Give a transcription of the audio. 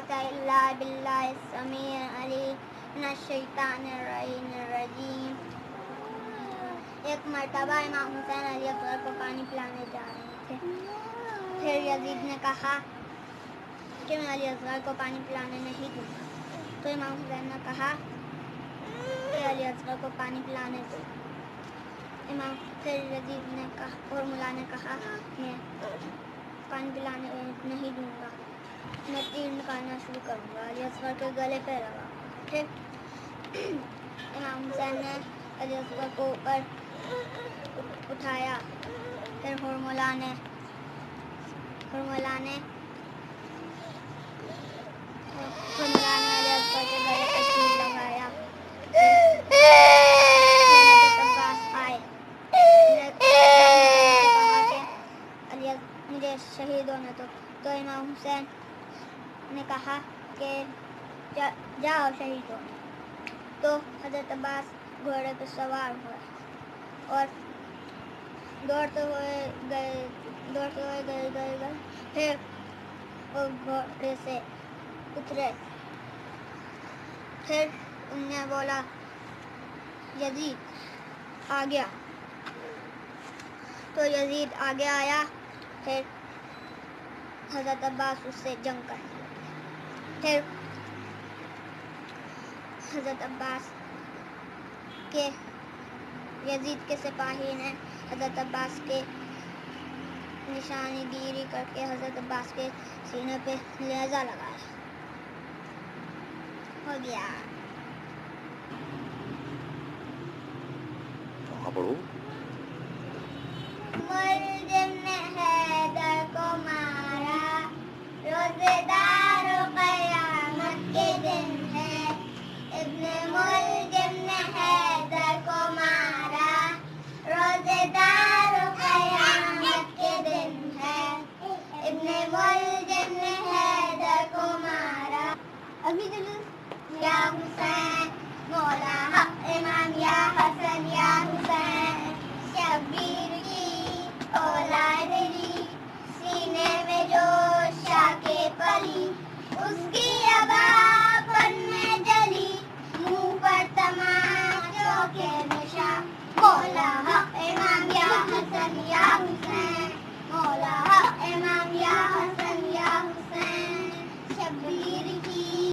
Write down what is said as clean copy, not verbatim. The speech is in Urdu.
قوة إلا بالله السميع العليم من الشیطان الرجیم. ایک مرتبہ امام حسین علیہ السلام کو پانی پلانے جا رہے تھے. پھر یزید نے کہا کہ میں علیہ السلام کو پانی پلانے نہیں دوں گا. تو امام حسین نے کہا کہ علیہ السلام کو پانی پلانے دو. پھر یزید نے کہا اور ملا نے کہا میں پانی پلانے نہیں دوں گا, میں تیر نکالنا شروع کروں گا, علیہ السلام کے گلے پہ لگا. پھر امام حسین نے علیہ السلام کو اوپر اٹھایا. پھر ہرملا نے علیہ السلام کے گلے پہ تیر لگایا. مجھے شہید ہونا تو امام حسین نے کہا کہ جاؤ شہید ہو. تو حضرت عباس گھوڑے پہ سوار ہوئے اور دوڑتے ہوئے گئے. پھر وہ گھوڑے سے اترے. پھر ان نے بولا یزید آ گیا. تو یزید آگے آیا. پھر حضرت عباس اس سے جنگ کرنے لگے. پھر حضرت عباس کے یزید کے سپاہی نے حضرت عباس کے نشانی گیری کر کے حضرت عباس کے سینے پہ نیزہ لگایا. ہو گیا. پڑھو. ملزم نے حیدر کو مارا, روزے دار و قیامت کے دن ہے. ابن ملزم نے حیدر کو مارا, روزے دار و قیامت کے دن ہے. ابن ملزم نے حیدر کو مارا. ابھی یا حسین مولا